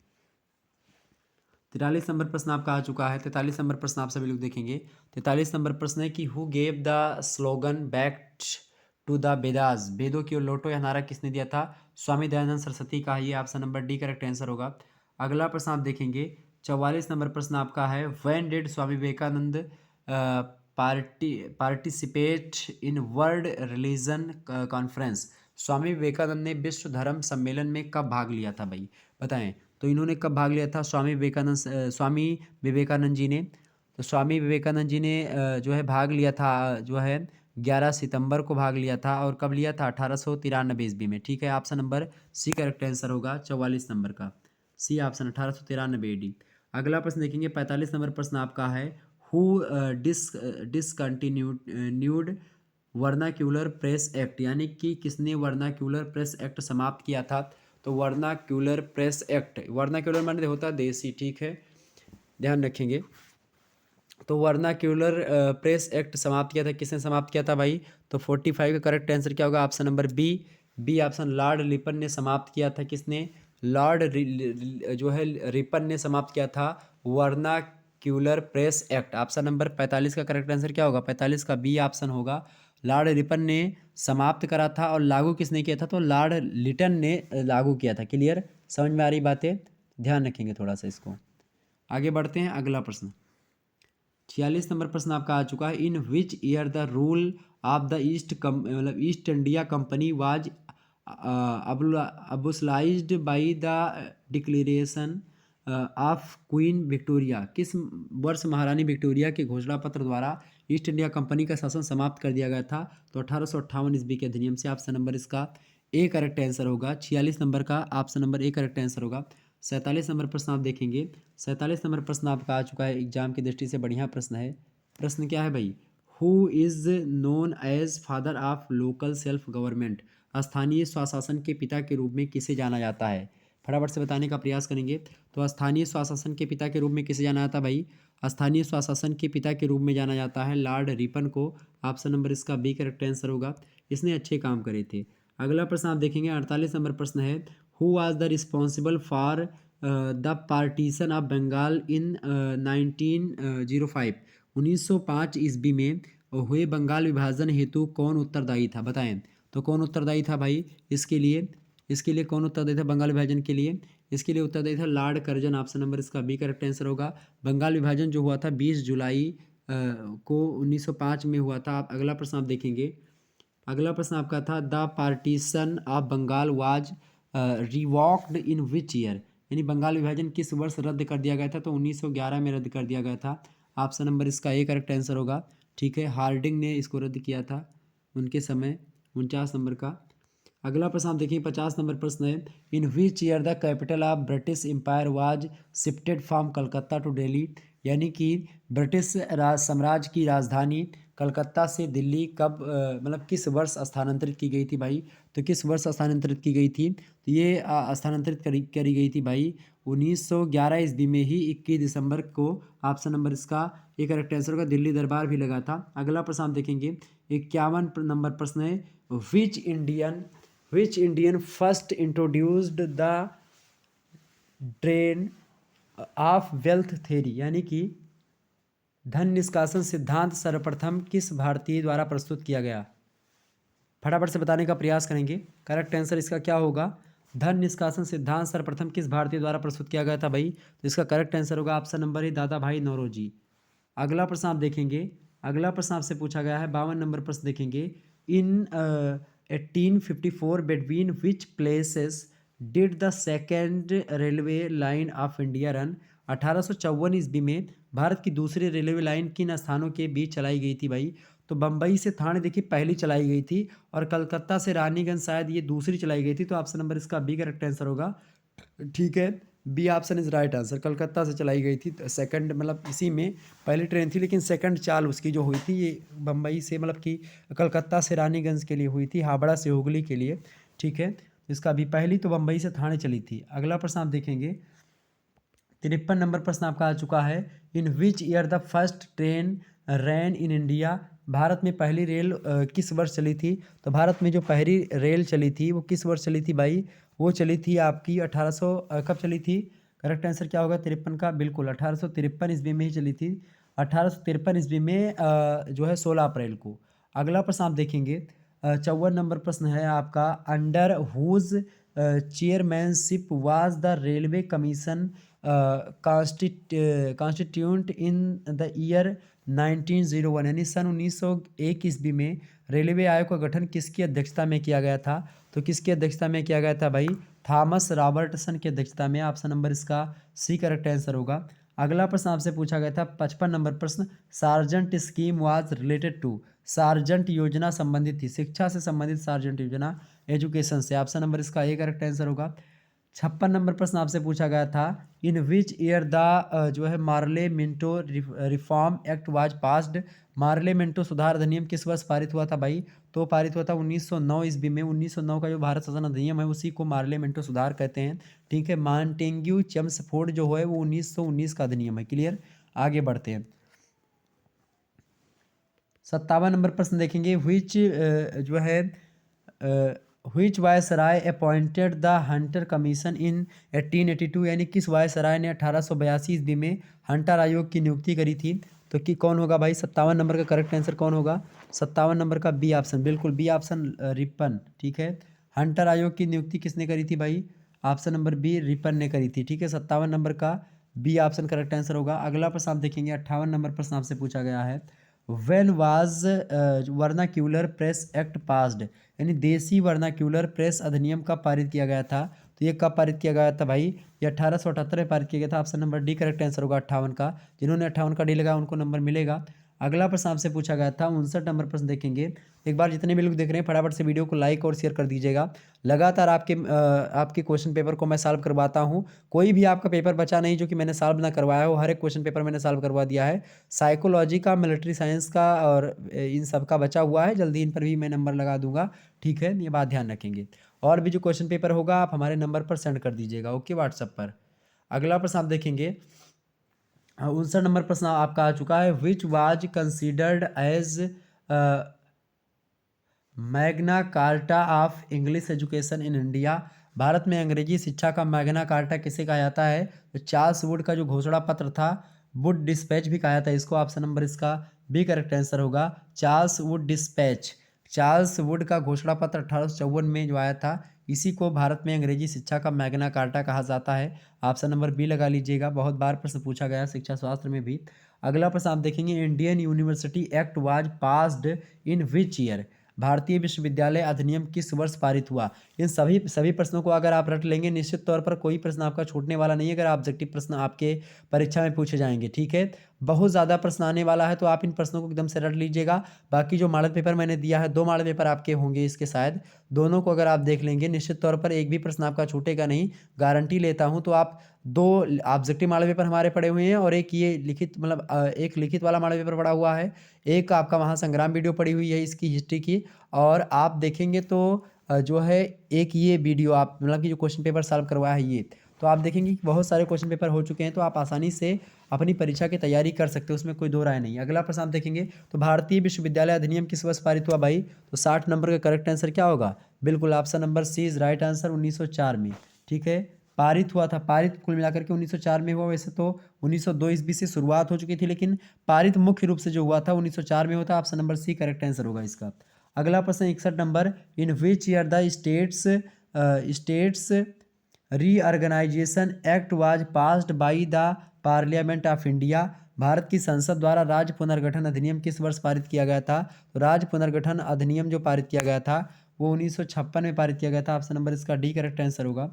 43 नंबर प्रश्न आपका आ चुका है। 43 नंबर प्रश्न आप सभी लोग देखेंगे। 43 नंबर प्रश्न है कि who gave the slogan back to the Vedas? वेदों की ओर लौटो, यह नारा किसने दिया था? स्वामी दयानंद सरस्वती का ही option number D correct answer होगा। अगला प्रश्न आप देखेंगे, 44 नंबर प्रश्न आपका है, when did Swami Vivekananda participate in world religion conference? Swami Vivekananda ने विश्व धर्म सम्मेलन में कब भाग लिया था भाई, बताएं। तो इन्होंने कब भाग लिया था? स्वामी विवेकानंद जी ने, तो स्वामी विवेकानंद जी ने जो है भाग लिया था, जो है 11 सितंबर को भाग लिया था। और कब लिया था? 1893 ईस्वी में, ठीक है। Option number C correct answer होगा 44 नंबर का, सी ऑप्शन 1893 डी। अगला प्रश्न देखेंगे, 45 नंबर प्रश्न आपका है, who discontinued vernacular press act? यानी कि किसने वर्नाक्यूलर प्रेस एक्ट समाप्त किया था? तो वर्नाक्यूलर प्रेस एक्ट, वर्नाक्यूलर माने होता है देसी, ठीक है, ध्यान रखेंगे। तो वर्नाक्यूलर प्रेस एक्ट समाप्त किया था, किसने समाप्त किया था भाई? तो 45 का करेक्ट आंसर क्या होगा? Option number B, B option, Lord Ripon ने समाप्त किया था। किसने? जो है रिपन ने समाप्त किया था vernacular press act. Option number 45 का करेक्ट आंसर क्या होगा? 45 का बी ऑप्शन होगा। लॉर्ड रिपन ने समाप्त करा था और लागू किसने किया था? तो लॉर्ड लिटन ने लागू किया था, क्लियर, समझ में आ रही बातें? ध्यान रखेंगे थोड़ा सा इसको। आगे बढ़ते हैं, अगला प्रश्न 46 नंबर प्रश्न आपका आ चुका है, in which year the rule of the मतलब East India company was abolished by the declaration of queen Victoria? किस वर्ष महारानी विक्टोरिया के घोषणा पत्र द्वारा ईस्ट इंडिया कंपनी का शासन समाप्त कर दिया गया था? तो 1858 ईस्वी के अधिनियम से। ऑप्शन नंबर इसका ए करेक्ट आंसर होगा। 46 नंबर का option number A correct answer होगा। 47 नंबर प्रश्न आप देखेंगे, 47 नंबर प्रश्न आपका आ चुका है, एग्जाम की दृष्टि से बढ़िया प्रश्न है। प्रश्न क्या है भाई? Who is known as father of local self government? स्थानीय स्वशासन के पिता के रूप में किसे जाना जाता है? फटाफट से बताने का प्रयास करेंगे। तो स्थानीय स्वशासन के पिता के रूप में किसे जाना जाता है भाई? स्थानीय स्वशासन के पिता के रूप में जाना जाता है लॉर्ड रिपन को। ऑप्शन नंबर इसका बी करेक्ट आंसर होगा। इसने अच्छे काम करे थे। अगला प्रश्न आप देखेंगे, 48 नंबर प्रश्न है, who was the responsible for the partition of Bengal in 1905? 1905 ईस्वी में हुए बंगाल विभाजन हेतु कौन उत्तरदायी था, बताएं। तो कौन उत्तरदायी था भाई इसके लिए कौन उत्तरदायी था बंगाल विभाजन के लिए? इसके लिए उत्तरदायी था लॉर्ड कर्जन। ऑप्शन नंबर इसका बी करेक्ट आंसर होगा। बंगाल विभाजन जो हुआ था 20 जुलाई को 1905 में हुआ था। आप अगला प्रश्न आप देखेंगे, अगला प्रश्न आपका था, the partition of Bengal was revoked in which year? यानी बंगाल विभाजन किस वर्ष रद्द कर दिया गया था? तो 1911 में रद्द कर दिया गया था। ऑप्शन नंबर इसका ए करेक्ट आंसर होगा, ठीक है। हार्डिंग ने इसको रद्द किया था उनके समय, 49 नंबर का। अगला प्रश्न आप देखिए, 50 नंबर प्रश्न है, in which year the capital of British empire was shifted from Calcutta to Delhi? यानी कि ब्रिटिश राज साम्राज्य की राजधानी कलकत्ता से दिल्ली कब मतलब किस वर्ष स्थानांतरित की गई थी भाई? तो किस वर्ष स्थानांतरित की गई थी? तो ये स्थानांतरित करी गई थी भाई 1911 ईस्वी में ही 21 दिसंबर को। ऑप्शन नंबर इसका एक करेक्ट आंसर होगा। दिल्ली दरबार भी लगा था। अगला प्रश्न आप देखेंगे 51 नंबर प्रश्न है, which Indian first introduced the drain of wealth theory, यानी कि धन निष्कासन सिद्धांत सर्वप्रथम किस भारतीय द्वारा प्रस्तुत किया गया? फटाफट से बताने का प्रयास करेंगे। करेक्ट आंसर इसका क्या होगा? धन निष्कासन सिद्धांत सर्वप्रथम किस भारतीय द्वारा प्रस्तुत किया गया था भाई? तो इसका करेक्ट आंसर होगा ऑप्शन नंबर ए, दादा भाई नौरोजी। अगला प्रश्न आप देखेंगे, अगला प्रश्न आपसे पूछा गया है 52 नंबर प्रश्न देखेंगे, इन 1854 between which places did the second railway line of India run? 1854 ईस्वी में भारत की दूसरी रेलवे लाइन किन स्थानों के बीच चलाई गई थी भाई? तो बम्बई से थाने देखिए पहली चलाई गई थी, और कलकत्ता से रानीगंज शायद ये दूसरी चलाई गई थी। तो ऑप्शन नंबर इसका बी करेक्ट आंसर होगा। ठीक है, B option is right answer. Calcutta से चलाई गई थी सेकंड, मतलब इसी में पहली ट्रेन थी, लेकिन सेकंड चाल उसकी जो हुई थी ये बम्बई से, मतलब कि कलकत्ता से रानीगंज के लिए हुई थी, हावड़ा से हुगली के लिए। ठीक है, इसका भी पहली तो बम्बई से थाने चली थी। अगला प्रश्न आप देखेंगे 53 नंबर प्रश्न आपका आ चुका है, in which year the first train ran in India? Bharat में पहली रेल किस वर्ष चली थी? तो भारत में जो पहली रेल चली थी वो किस वर्ष चली थी भाई? वो चली थी आपकी 1800 कब चली थी? करेक्ट आंसर क्या होगा 53 का? बिल्कुल 1853 ईस्वी में ही चली थी। 1853 ईस्वी में जो है 16 अप्रैल को। अगला प्रश्न आप देखेंगे 54 नंबर प्रश्न है आपका, under whose chairmanship was the railway commission constitute in the year 1901, यानी सन 1901 ईस्वी में रेलवे आयोग का गठन किसकी अध्यक्षता में किया गया था? तो किसकी अध्यक्षता में किया गया था भाई? थॉमस रॉबर्टसन की अध्यक्षता में। ऑप्शन नंबर इसका सी करेक्ट आंसर होगा। अगला प्रश्न आपसे पूछा गया था 55 नंबर प्रश्न, Sargent scheme was related to? Sargent योजना संबंधित थी, शिक्षा से संबंधित सार्जेंट योजना, एजुकेशन से। ऑप्शन नंबर इसका ए करेक्ट आंसर होगा। 56 नंबर प्रश्न आपसे पूछा गया था, इन विच ईयर द जो है Morley Minto reform act was passed? Morley Minto सुधार अधिनियम किस वर्ष पारित हुआ था भाई? तो पारित हुआ था 1909 ईस्वी में। 1909 का जो भारत शासन अधिनियम है उसी को मार्ले मिंटो सुधार कहते हैं। ठीक है, मॉन्टेग्यू चेम्सफोर्ड जो है वो 1919 का अधिनियम है। क्लियर, आगे बढ़ते हैं। 57 नंबर प्रश्न देखेंगे, which जो है which viceroy appointed the Hunter commission इन 1882, यानी किस वायसराय ने 1882 ईस्वी में हंटर आयोग की नियुक्ति करी थी? तो कि कौन होगा भाई? 57 नंबर का करेक्ट आंसर कौन होगा? 57 नंबर का बी ऑप्शन, बिल्कुल बी ऑप्शन रिपन। ठीक है, हंटर आयोग की नियुक्ति किसने करी थी भाई? ऑप्शन नंबर बी रिपन ने करी थी। ठीक है, 57 नंबर का बी ऑप्शन करेक्ट आंसर होगा। अगला प्रश्न आप देखेंगे 58 नंबर प्रश्न आपसे पूछा गया है, when was vernacular press act passed? यानी देसी वर्नाक्यूलर प्रेस अधिनियम कब पारित किया गया था? तो ये कब पारित किया गया था भाई? ये 1878 में पारित किया गया था। Option number D correct answer होगा 58 का। जिन्होंने 58 का डी लगाया उनको नंबर मिलेगा। अगला प्रश्न आपसे पूछा गया था 59 नंबर प्रश्न देखेंगे। एक बार जितने भी लोग देख रहे हैं फटाफट से वीडियो को लाइक और शेयर कर दीजिएगा। लगातार आपके क्वेश्चन पेपर को मैं सॉल्व करवाता हूँ। कोई भी आपका पेपर बचा नहीं जो कि मैंने सॉल्व ना करवाया हो, हर एक क्वेश्चन पेपर मैंने सॉल्व करवा दिया है। साइकोलॉजी का, मिलिट्री साइंस का और इन सब का बचा हुआ है, जल्दी इन पर भी मैं नंबर लगा दूंगा। ठीक है, ये बात ध्यान रखेंगे। और भी जो क्वेश्चन पेपर होगा आप हमारे नंबर पर सेंड कर दीजिएगा, ओके, व्हाट्सएप पर। अगला प्रश्न आप देखेंगे 59 नंबर प्रश्न आपका आ चुका है, which was considered as Magna Carta of English education in India? Bharat में अंग्रेजी शिक्षा का मैग्ना कार्टा किसे कहा जाता है? तो चार्ल्स वुड का जो घोषणा पत्र था, वुड डिस्पैच भी कहा जाता है इसको। ऑप्शन नंबर इसका बी करेक्ट आंसर होगा, Charles Wood dispatch. Charles Wood का घोषणा पत्र 1854 में जो आया था, इसी को भारत में अंग्रेजी शिक्षा का मैग्ना कार्टा कहा जाता है। ऑप्शन नंबर बी लगा लीजिएगा, बहुत बार प्रश्न पूछा गया शिक्षा शास्त्र में भी। अगला प्रश्न आप देखेंगे, Indian university act was passed in which year? भारतीय विश्वविद्यालय अधिनियम किस वर्ष पारित हुआ? इन सभी प्रश्नों को अगर आप रट लेंगे निश्चित तौर पर कोई प्रश्न आपका छूटने वाला नहीं है, अगर ऑब्जेक्टिव प्रश्न आपके परीक्षा में पूछे जाएंगे। ठीक है, बहुत ज़्यादा प्रश्न आने वाला है, तो आप इन प्रश्नों को एकदम से रट लीजिएगा। बाकी जो मॉडल पेपर मैंने दिया है, 2 मॉडल पेपर आपके होंगे इसके शायद, दोनों को अगर आप देख लेंगे निश्चित तौर पर एक भी प्रश्न आपका छूटेगा नहीं, गारंटी लेता हूँ। तो आप 2 ऑब्जेक्टिव मॉडल पेपर हमारे पड़े हुए हैं और एक ये लिखित मतलब एक लिखित वाला मॉडल पेपर पड़ा हुआ है, एक आपका महासंग्राम वीडियो पड़ी हुई है इसकी हिस्ट्री की। और आप देखेंगे तो जो है एक ये वीडियो आप मतलब कि जो क्वेश्चन पेपर सॉल्व करवाया है ये, तो आप देखेंगे कि बहुत सारे क्वेश्चन पेपर हो चुके हैं, तो आप आसानी से अपनी परीक्षा की तैयारी कर सकते हो, उसमें कोई दो राय नहीं। अगला प्रश्न आप देखेंगे तो भारतीय विश्वविद्यालय अधिनियम किस वर्ष पारित हुआ भाई? तो 60 नंबर का करेक्ट आंसर क्या होगा? बिल्कुल option number C is right answer, 1904 में। ठीक है, पारित हुआ था, पारित कुल मिलाकर के 1904 में हुआ। वैसे तो 1902 ईस्वी से शुरुआत हो चुकी थी, लेकिन पारित मुख्य रूप से जो हुआ था 1904 में होता। Option number C correct answer होगा इसका। अगला प्रश्न 61 number, in which year the states reorganization act was passed by the parliament of India? भारत की संसद द्वारा राज्य पुनर्गठन अधिनियम किस वर्ष पारित किया गया था? तो राज्य पुनर्गठन अधिनियम जो पारित किया गया था वो 1956 में पारित किया गया था। ऑप्शन नंबर इसका डी करेक्ट आंसर होगा।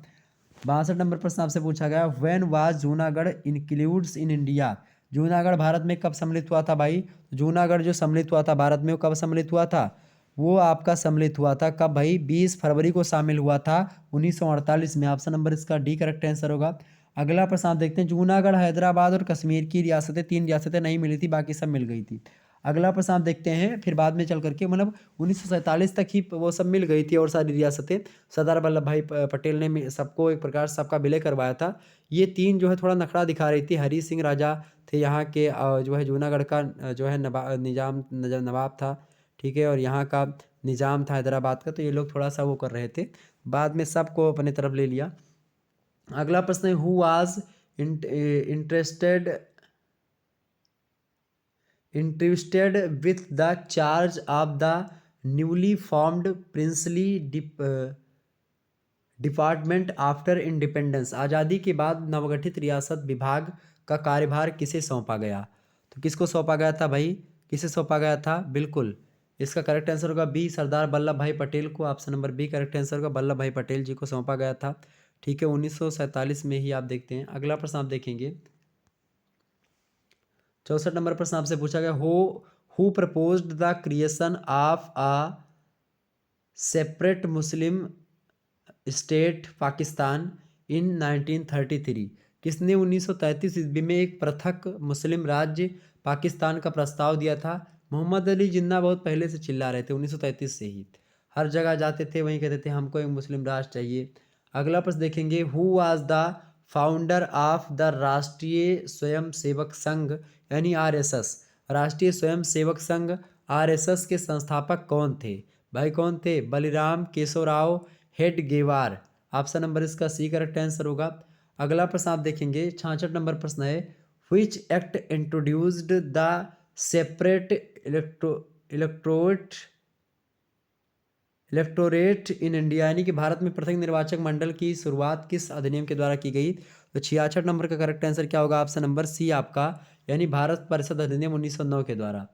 62 नंबर प्रश्न आपसे पूछा गया, when was Junagadh includes in India? Junagadh Bharat में कब सम्मिलित हुआ था भाई? जूनागढ़ जो सम्मिलित हुआ था भारत में, वो कब सम्मिलित हुआ था? वो आपका सम्मिलित हुआ था कब भाई? 20 फरवरी को शामिल हुआ था 1948 में। ऑप्शन नंबर इसका डी करेक्ट आंसर होगा। अगला प्रश्न आप देखते हैं, जूनागढ़, हैदराबाद और कश्मीर की रियासतें, 3 रियासतें नहीं मिली थी, बाकी सब मिल गई थी। अगला प्रश्न आप देखते हैं, फिर बाद में चल करके मतलब 1947 तक ही वो सब मिल गई थी और सारी रियासतें, सरदार वल्लभ भाई पटेल ने सबको एक प्रकार सबका विलय करवाया था। ये 3 जो है थोड़ा नखरा दिखा रही थी। हरी सिंह राजा थे यहाँ के, जो है जूनागढ़ का जो है नवाब था। ठीक है, और यहाँ का निज़ाम था हैदराबाद का, तो ये लोग थोड़ा सा वो कर रहे थे, बाद में सबको अपने तरफ ले लिया। अगला प्रश्न है, who was interested interested with the charge of the newly formed princely department after independence? आज़ादी के बाद नवगठित रियासत विभाग का कार्यभार किसे सौंपा गया? तो किसको सौंपा गया था भाई? किसे सौंपा गया था? बिल्कुल इसका करेक्ट आंसर होगा बी, सरदार वल्लभ भाई पटेल को। Option number B correct answer होगा, वल्लभ भाई पटेल जी को सौंपा गया था। ठीक है, 1947 में ही आप देखते हैं। अगला प्रश्न आप देखेंगे, 64 नंबर प्रश्न आपसे पूछा गया, who proposed the creation of a separate Muslim state Pakistan in 1933? किसने 1933 ईस्वी में एक पृथक मुस्लिम राज्य पाकिस्तान का प्रस्ताव दिया था? मोहम्मद अली जिन्ना बहुत पहले से चिल्ला रहे थे, 1933 से ही हर जगह जाते थे, वहीं कहते थे हमको एक मुस्लिम राष्ट्र चाहिए। अगला प्रश्न देखेंगे, who was the founder of the राष्ट्रीय स्वयं सेवक संघ यानी आरएसएस? राष्ट्रीय स्वयं सेवक संघ आरएसएस के संस्थापक कौन थे भाई? कौन थे? बलिराम केशवराव हेडगेवार। ऑप्शन नंबर इसका सी करेक्ट आंसर होगा। अगला प्रश्न आप देखेंगे, 66 नंबर प्रश्न है, which act introduced the separate electorate in India? यानी कि भारत में पृथक निर्वाचक मंडल की शुरुआत किस अधिनियम के द्वारा की गई? तो 66 नंबर का करेक्ट आंसर क्या होगा? ऑप्शन नंबर सी आपका, यानी भारत परिषद अधिनियम 1909 के द्वारा।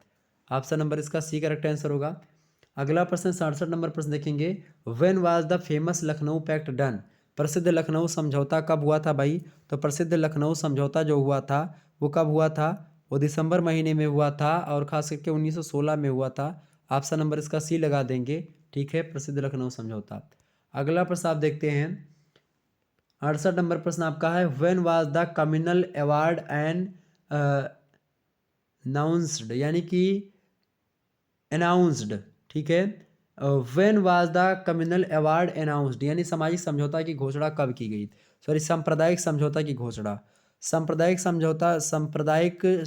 ऑप्शन नंबर इसका सी करेक्ट आंसर होगा। अगला प्रश्न 67 नंबर प्रश्न देखेंगे, when was the famous Lucknow pact done? प्रसिद्ध लखनऊ समझौता कब हुआ था भाई? तो प्रसिद्ध लखनऊ समझौता जो हुआ था वो कब हुआ था? वो दिसंबर महीने में हुआ था और खास करके 1916 में हुआ था। ऑप्शन नंबर इसका सी लगा देंगे। ठीक है, प्रसिद्ध लखनऊ समझौता। अगला प्रश्न आप देखते हैं, 68 नंबर प्रश्न आपका है, when was the communal award announced? यानी कि अनाउंस्ड। ठीक है, when was the communal award announced? यानी सामाजिक समझौता की घोषणा कब की गई? सॉरी, सांप्रदायिक समझौता की घोषणा। सांप्रदायिक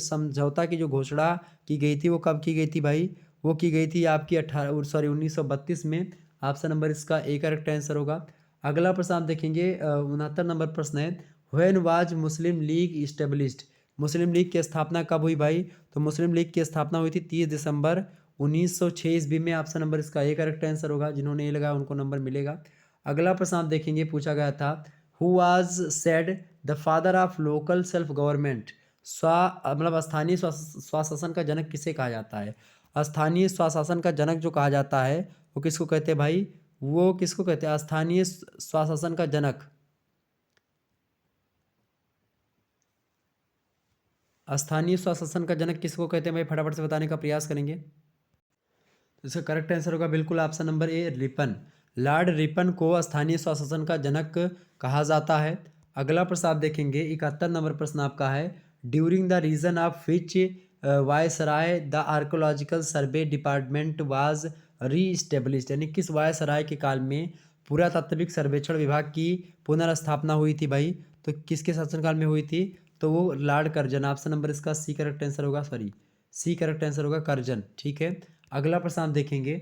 समझौता की जो घोषणा की गई थी वो कब की गई थी भाई? वो की गई थी आपकी 1932 में। ऑप्शन नंबर इसका ए करेक्ट आंसर होगा। अगला प्रश्न आप देखेंगे, 69 नंबर प्रश्न है, when was Muslim league established? Muslim league की स्थापना कब हुई भाई? तो मुस्लिम लीग की स्थापना हुई थी 30 दिसंबर 1906 ईस्वी में। ऑप्शन नंबर इसका ए करेक्ट आंसर होगा, जिन्होंने ये लगाया उनको नंबर मिलेगा। अगला प्रश्न आप देखेंगे, पूछा गया था, who was said the father of local self government? मतलब स्थानीय स्वशासन का जनक किसे कहा जाता है? स्थानीय स्वशासन का जनक जो कहा जाता है वो किसको कहते हैं भाई? वो किसको कहते हैं स्थानीय स्वशासन का जनक? स्थानीय स्वशासन का जनक किसको कहते हैं भाई, फटाफट से बताने का प्रयास करेंगे। तो इसका करेक्ट आंसर होगा बिल्कुल option number A, Ripon. Lord Ripon को स्थानीय स्वशासन का जनक कहा जाता है। अगला प्रश्न आप देखेंगे, 71 नंबर प्रश्न आपका है, during the reign of which viceroy the archaeological survey department was reestablished, यानी किस वायसराय के काल में पुरातात्विक सर्वेक्षण विभाग की पुनर्स्थापना हुई थी भाई, तो किसके शासनकाल में हुई थी, तो वो लॉर्ड कर्जन। ऑप्शन नंबर इसका सी करेक्ट आंसर होगा, सॉरी सी करेक्ट आंसर होगा कर्जन, ठीक है। अगला प्रश्न आप देखेंगे,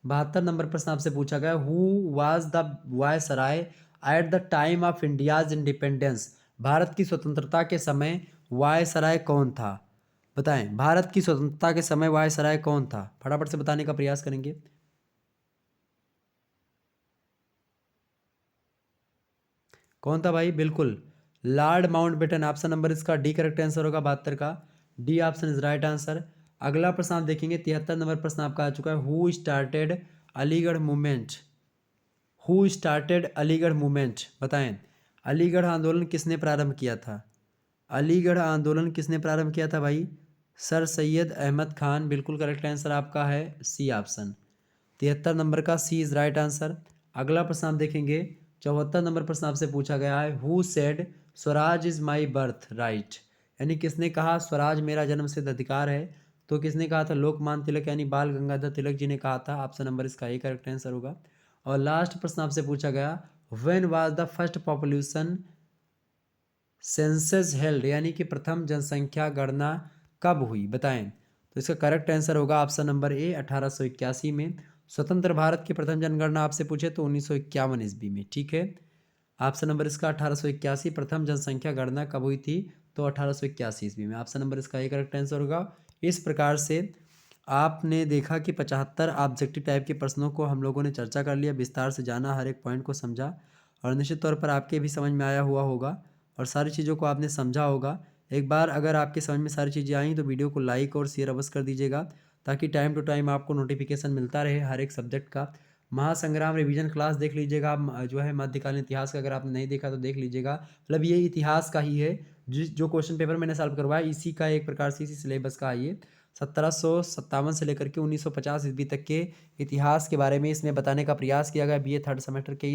72 नंबर प्रश्न आपसे पूछा गया, who was the viceroy at the time of India's independence, Bharat की स्वतंत्रता के समय वायसराय कौन था, बताएं भारत की स्वतंत्रता के समय वायसराय कौन था, फटाफट से बताने का प्रयास करेंगे। कौन था भाई, बिल्कुल लॉर्ड माउंटबेटन। ऑप्शन नंबर इसका डी करेक्ट आंसर होगा, 72 का D option is right answer. अगला प्रश्न आप देखेंगे, 73 नंबर प्रश्न आपका आ चुका है, who started Aligarh movement, who started Aligarh movement, बताएं अलीगढ़ आंदोलन किसने प्रारंभ किया था, अलीगढ़ आंदोलन किसने प्रारंभ किया था भाई, सर सैयद अहमद खान, बिल्कुल करेक्ट आंसर आपका है सी ऑप्शन, 73 नंबर का सी इज राइट आंसर। अगला प्रश्न आप देखेंगे, 74 नंबर प्रश्न आपसे पूछा गया है, who said Swaraj is my birth right, यानी किसने कहा स्वराज मेरा जन्मसिद्ध अधिकार है, तो किसने कहा था, लोकमान्य तिलक यानी बाल गंगाधर तिलक जी ने कहा था। ऑप्शन नंबर इसका ए करेक्ट आंसर होगा। और लास्ट प्रश्न आपसे पूछा गया, when was the first population census held, यानी कि प्रथम जनसंख्या गणना कब हुई, बताएं, तो इसका करेक्ट आंसर होगा ऑप्शन नंबर ए, 1881 में। स्वतंत्र भारत की प्रथम जनगणना आपसे पूछे तो 1951 ईस्वी में, ठीक है। ऑप्शन नंबर इसका 1881, प्रथम जनसंख्या गणना कब हुई थी, तो 1881 ईस्वी में, ऑप्शन नंबर इसका एक करेक्ट आंसर होगा। इस प्रकार से आपने देखा कि 75 ऑब्जेक्टिव टाइप के प्रश्नों को हम लोगों ने चर्चा कर लिया, विस्तार से जाना, हर एक पॉइंट को समझा, और निश्चित तौर पर आपके भी समझ में आया हुआ होगा और सारी चीज़ों को आपने समझा होगा। एक बार अगर आपके समझ में सारी चीज़ें आई तो वीडियो को लाइक और शेयर अवश्य कर दीजिएगा, ताकि टाइम टू टाइम आपको नोटिफिकेशन मिलता रहे हर एक सब्जेक्ट का। महासंग्राम रिवीजन क्लास देख लीजिएगा आप, जो है मध्यकालीन इतिहास का अगर आपने नहीं देखा तो देख लीजिएगा, मतलब ये इतिहास का ही है, जो क्वेश्चन पेपर मैंने सॉल्व करवाया इसी का एक प्रकार से इसी सिलेबस का ये 1757 से लेकर के 1950 ईस्वी तक के इतिहास के बारे में इसमें बताने का प्रयास किया गया बीए थर्ड सेमेस्टर के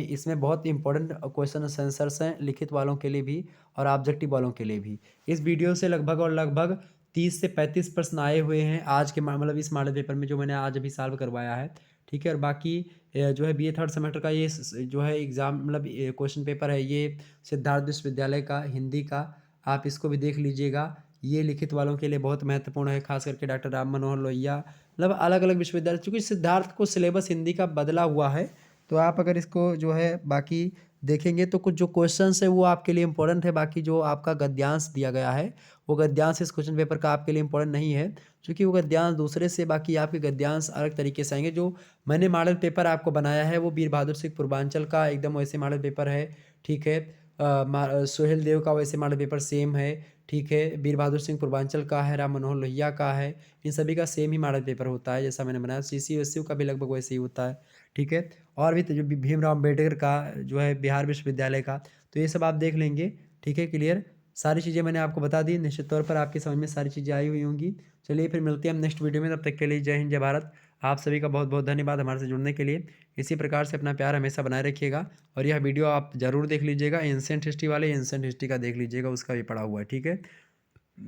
इसमें बहुत इंपॉर्टेंट क्वेश्चन आंसर्स हैं, लिखित वालों के लिए भी और ऑब्जेक्टिव वालों के लिए भी। इस वीडियो से लगभग 30 से 35 प्रश्न आए हुए हैं आज के मतलब इस मॉडल पेपर में जो मैंने आज अभी सॉल्व करवाया है, ठीक है। और बाकी जो है बीए थर्ड सेमेस्टर का ये जो है एग्ज़ाम मतलब क्वेश्चन पेपर है, ये सिद्धार्थ विश्वविद्यालय का हिंदी का, आप इसको भी देख लीजिएगा। ये लिखित वालों के लिए बहुत महत्वपूर्ण है, खास करके डॉक्टर राम मनोहर लोहिया, मतलब अलग अलग विश्वविद्यालय, चूँकि सिद्धार्थ को सिलेबस हिंदी का बदला हुआ है, तो आप अगर इसको जो है बाकी देखेंगे तो कुछ जो क्वेश्चंस है वो आपके लिए इंपॉर्टेंट है, बाकी जो आपका गद्यांश दिया गया है वो गद्यांश इस क्वेश्चन पेपर का आपके लिए इंपॉर्टेंट नहीं है, क्योंकि वो गद्यांश दूसरे से, बाकी आपके गद्यांश अलग तरीके से आएंगे। जो मैंने मॉडल पेपर आपको बनाया है वो वीर बहादुर सिंह पूर्वांचल का एकदम वैसे मॉडल पेपर है, ठीक है। सोहेल देव का वैसे मॉडल पेपर सेम है, ठीक है। वीर बहादुर सिंह पूर्वांचल का है, राम मनोहर लोहिया का है, इन सभी का सेम ही मॉडल पेपर होता है जैसा मैंने बनाया। CCSU का भी लगभग वैसे ही होता है, ठीक है। और भी तो जो भीमराव अम्बेडकर का जो है बिहार विश्वविद्यालय का, तो ये सब आप देख लेंगे, ठीक है। क्लियर, सारी चीज़ें मैंने आपको बता दी, निश्चित तौर पर आपकी समझ में सारी चीज़ें आई हुई होंगी। चलिए फिर मिलते हैं हम नेक्स्ट वीडियो में, तब तक के लिए जय हिंद जय भारत। आप सभी का बहुत बहुत धन्यवाद हमारे से जुड़ने के लिए। इसी प्रकार से अपना प्यार हमेशा बनाए रखिएगा, और यह वीडियो आप ज़रूर देख लीजिएगा, एंशिएंट हिस्ट्री वाले एंशिएंट हिस्ट्री का देख लीजिएगा, उसका भी पढ़ा हुआ है, ठीक है।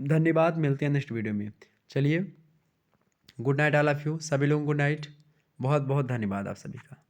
धन्यवाद, मिलते हैं नेक्स्ट वीडियो में। चलिए, good night all of you, सभी लोगों को गुड नाइट, बहुत बहुत धन्यवाद आप सभी का।